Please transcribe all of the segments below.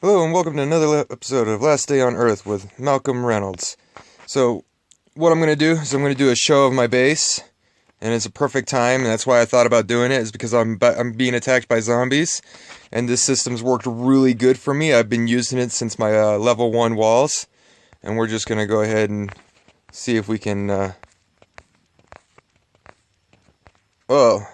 Hello and welcome to another episode of Last Day on Earth with Malcolm Reynolds. So, what I'm going to do is I'm going to do a show of my base, and it's a perfect time, and that's why I thought about doing it, is because I'm being attacked by zombies, and this system's worked really good for me. I've been using it since my level 1 walls, and we're just going to go ahead and see if we can, Oh,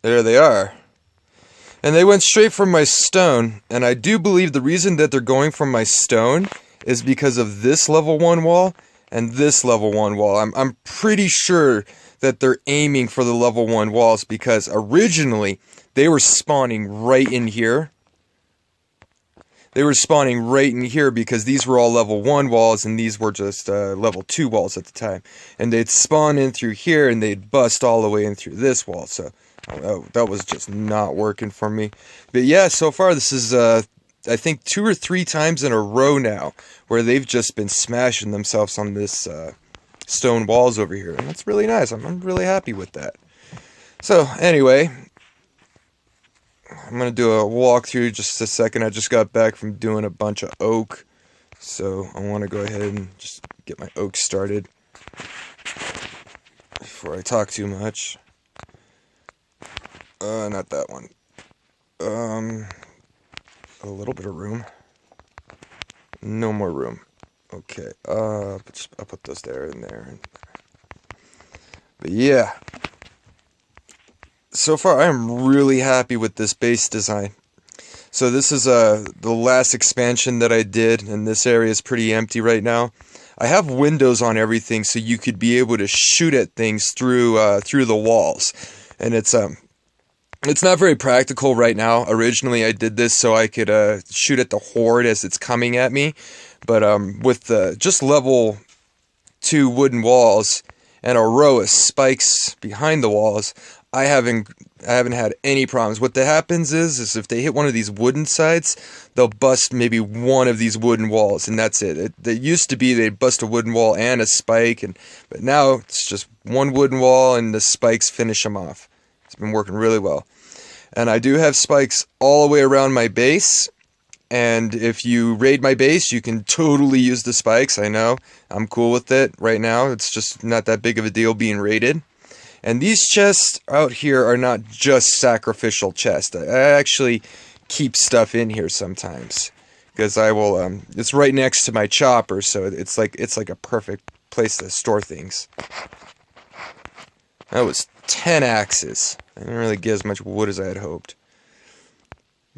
there they are. And they went straight from my stone, and I do believe the reason that they're going from my stone is because of this level 1 wall and this level 1 wall. I'm pretty sure that they're aiming for the level 1 walls because originally they were spawning right in here. They were spawning right in here because these were all level 1 walls and these were just level 2 walls at the time. And they'd spawn in through here and they'd bust all the way in through this wall, so that was just not working for me. But yeah, so far this is, I think 2 or 3 times in a row now where they've just been smashing themselves on this stone walls over here. And that's really nice. I'm really happy with that. So, anyway, I'm going to do a walkthrough just a second. I just got back from doing a bunch of oak. So, I want to go ahead and just get my oak started before I talk too much. Not that one. A little bit of room. No more room. Okay, I'll put those there and there. But yeah. So far, I am really happy with this base design. So this is the last expansion that I did, and this area is pretty empty right now. I have windows on everything, so you could be able to shoot at things through the walls, and it's not very practical right now. Originally, I did this so I could shoot at the horde as it's coming at me. But with just level 2 wooden walls and a row of spikes behind the walls, I haven't had any problems. What that happens is if they hit one of these wooden sides, they'll bust maybe one of these wooden walls, and that's it. It used to be they'd bust a wooden wall and a spike, but now it's just one wooden wall and the spikes finish them off. It's been working really well. And I do have spikes all the way around my base. And if you raid my base, you can totally use the spikes. I know. I'm cool with it right now. It's just not that big of a deal being raided. And these chests out here are not just sacrificial chests. I actually keep stuff in here sometimes. Because I will, it's right next to my chopper, so it's like a perfect place to store things. That was 10 axes. I didn't really get as much wood as I had hoped.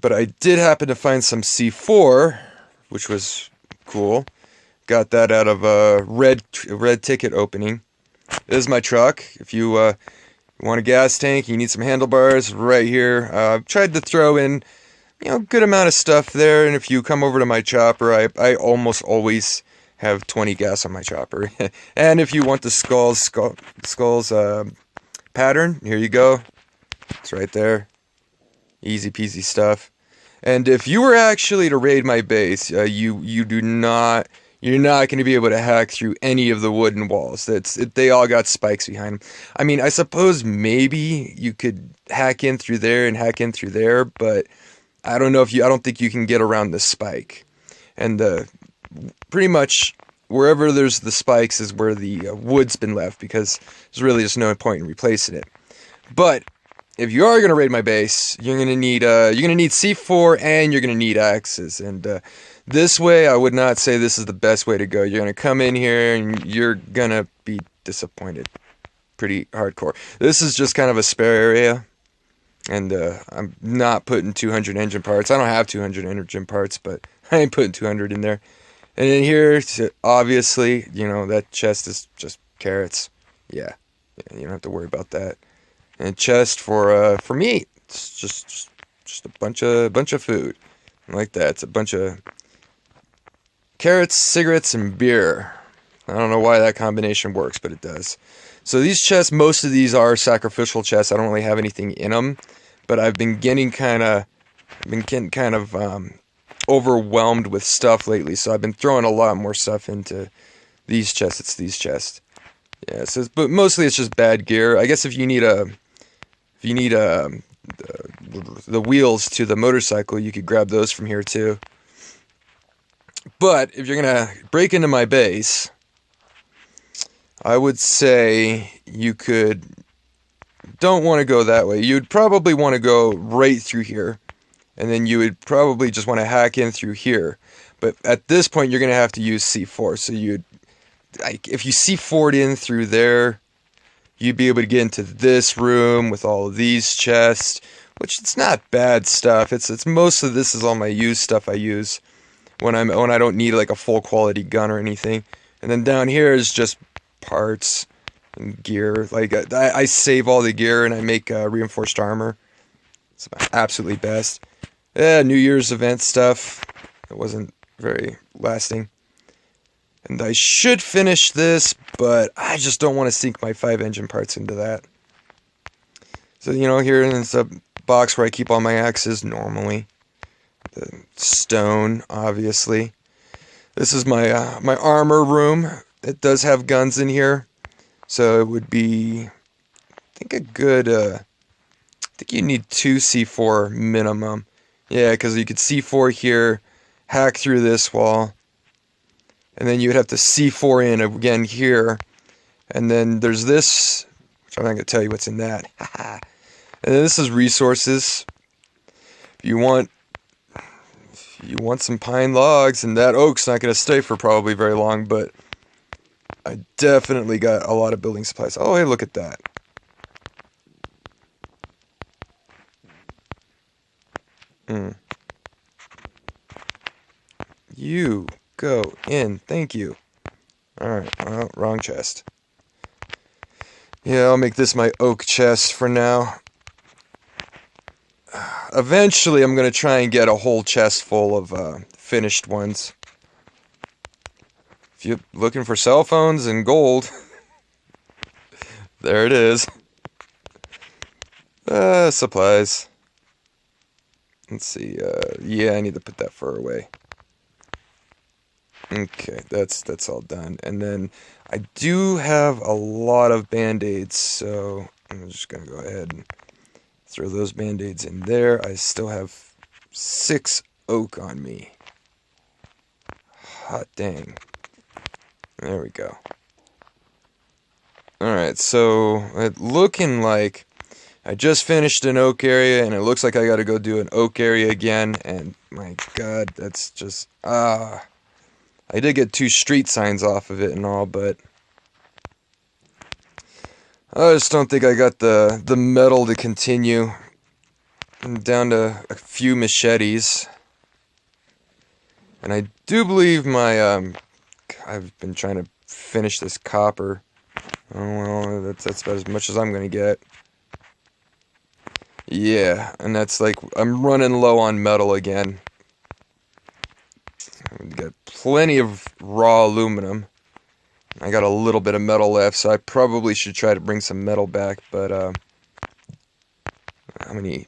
But I did happen to find some C4, which was cool. Got that out of a red ticket opening. This is my truck. If you want a gas tank, you need some handlebars, right here. I've tried to throw in, good amount of stuff there. And if you come over to my chopper, I almost always have 20 gas on my chopper. And if you want the skulls pattern, here you go. It's right there. Easy peasy stuff. And if you were actually to raid my base, you're not going to be able to hack through any of the wooden walls. They all got spikes behind them. I mean, I suppose maybe you could hack in through there and hack in through there, but I don't think you can get around the spike. And pretty much wherever there's the spikes is where the wood's been left, because there's really just no point in replacing it. But if you are going to raid my base, you're going to need C4 and you're going to need axes. And this way, I would not say this is the best way to go. You're going to come in here and you're going to be disappointed. Pretty hardcore. This is just kind of a spare area. And I'm not putting 200 engine parts. I don't have 200 engine parts, but I ain't putting 200 in there. And in here, obviously, that chest is just carrots. Yeah, you don't have to worry about that. And chest for meat. It's just a bunch of food. Like that. It's a bunch of carrots, cigarettes, and beer. I don't know why that combination works, but it does. So these chests, most of these are sacrificial chests. I don't really have anything in them, but I've been getting kind of overwhelmed with stuff lately. So I've been throwing a lot more stuff into these chests. It's these chests. Yeah. But mostly it's just bad gear. I guess if you need a the wheels to the motorcycle, you could grab those from here too. But if you're gonna break into my base, I would say you don't want to go that way. You'd probably want to go right through here, and then you would probably just want to hack in through here. But at this point, you're gonna have to use C4. So if you C4'd in through there, you'd be able to get into this room with all of these chests, which it's not bad stuff. It's most of this is all my used stuff I use when I don't need like a full quality gun or anything. And then down here is just parts and gear. Like I save all the gear and I make reinforced armor. It's my absolutely best. New Year's event stuff. It wasn't very lasting. And I should finish this, but I just don't want to sink my 5 engine parts into that. So, here in this box where I keep all my axes normally. The stone, obviously. This is my my armor room. It does have guns in here. So it would be, I think, a good, I think you need 2 C4 minimum. Yeah, because you could C4 here, hack through this wall. And then you'd have to C4 in again here. And then there's this, which I'm not going to tell you what's in that. And then this is resources. If you want some pine logs, and that oak's not going to stay for probably very long, but I definitely got a lot of building supplies. Oh, hey, look at that. You go in. Thank you. Alright, well, wrong chest. Yeah, I'll make this my oak chest for now. Eventually, I'm going to try and get a whole chest full of finished ones. If you're looking for cell phones and gold, there it is. Supplies. Let's see. Yeah, I need to put that far away. Okay, that's all done. And then I do have a lot of band-aids, so I'm just going to go ahead and throw those band-aids in there. I still have 6 oak on me. Hot dang. There we go. Alright, so it looking like I just finished an oak area, and it looks like I gotta go do an oak area again, and my god, that's just, I did get 2 street signs off of it and all, but I just don't think I got the metal to continue. I'm down to a few machetes. And I do believe my, I've been trying to finish this copper. Oh, well, that's about as much as I'm going to get. Yeah, and that's like, I'm running low on metal again. I've got plenty of raw aluminum. I got a little bit of metal left, so I probably should try to bring some metal back, but, how many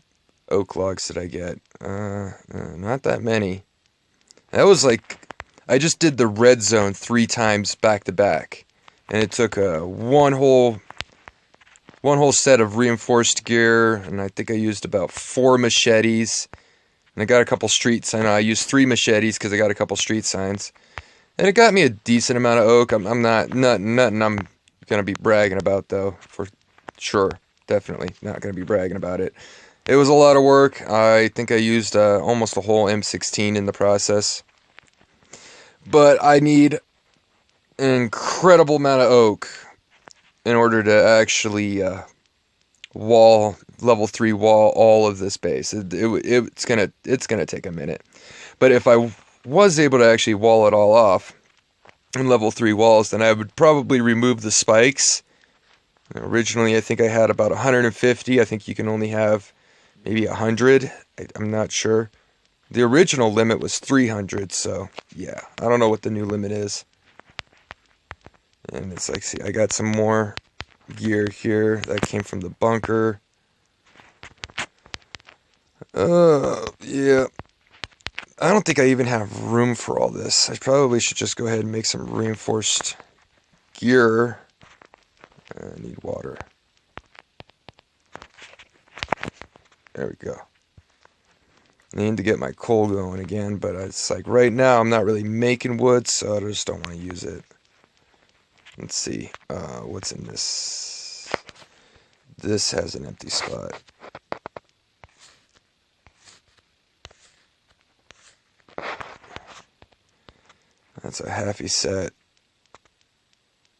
oak logs did I get? Not that many. That was like, I just did the red zone 3 times back to back, and it took one whole set of reinforced gear, and I think I used about 4 machetes, and I got a couple street signs. I used 3 machetes because I got a couple street signs, and it got me a decent amount of oak. I'm nothing I'm gonna be bragging about though, for sure. Definitely not gonna be bragging about it. It was a lot of work. I think I used almost a whole M16 in the process. But I need an incredible amount of oak in order to actually level 3 wall all of this base. It's gonna take a minute. But if I was able to actually wall it all off in level 3 walls, then I would probably remove the spikes. Originally, I think I had about 150. I think you can only have maybe 100. I'm not sure. The original limit was 300, so yeah. I don't know what the new limit is. And it's like, see, I got some more gear here that came from the bunker. Yeah. I don't think I even have room for all this. I probably should just go ahead and make some reinforced gear. I need water. There we go. I need to get my coal going again, but it's like right now I'm not really making wood, so I just don't want to use it. Let's see, what's in this? This has an empty spot. That's a halfy set.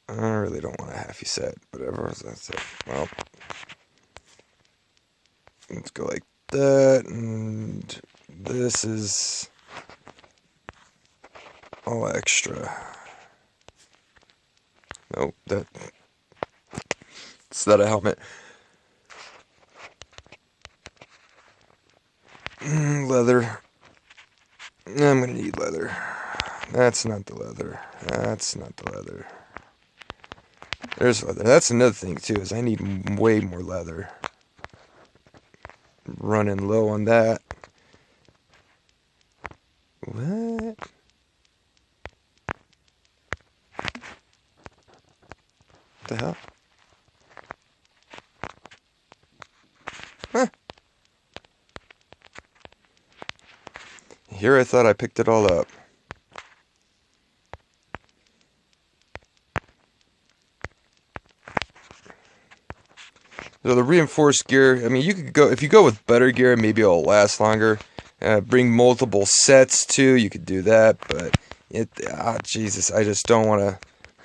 I really don't want a halfy set, whatever. That's it. Well, let's go like that, and this is all extra. Nope, it's not a helmet. Leather. I'm gonna need leather. That's not the leather. That's not the leather. There's leather. That's another thing too, is I need way more leather. Running low on that. What? What the hell? Huh. Here I thought I picked it all up. So the reinforced gear, I mean, you could go, if you go with better gear, maybe it'll last longer. Bring multiple sets too, you could do that, but Jesus, I just don't want to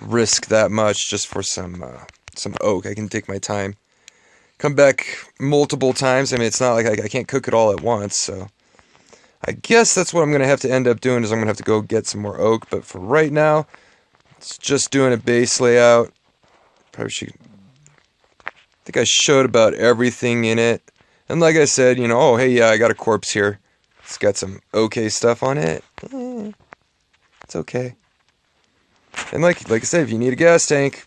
risk that much just for some oak. I can take my time. Come back multiple times. I mean, it's not like I can't cook it all at once, so I guess that's what I'm going to have to end up doing, is I'm going to have to go get some more oak, but for right now, it's just doing a base layout. Probably should... I think I showed about everything in it. And like I said, you know, oh, hey, yeah, I got a corpse here. It's got some okay stuff on it. It's okay. And like I said, if you need a gas tank,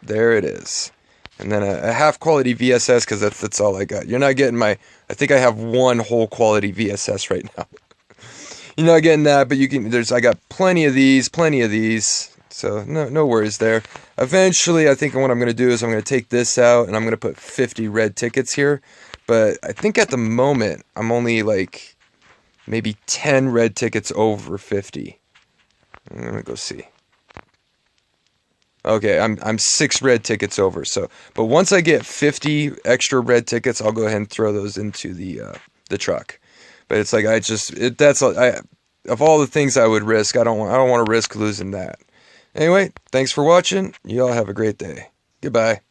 there it is. And then a half quality VSS, because that's all I got. You're not getting my... I think I have one whole quality VSS right now. You're not getting that, but you can... I got plenty of these. So no worries there. Eventually, I think what I'm going to do is I'm going to take this out and I'm going to put 50 red tickets here. But I think at the moment, I'm only like maybe 10 red tickets over 50. I'm going to go see. Okay, I'm 6 red tickets over. So, but once I get 50 extra red tickets, I'll go ahead and throw those into the truck. But it's like of all the things I would risk, I don't want to risk losing that. Anyway, thanks for watching. You all have a great day. Goodbye.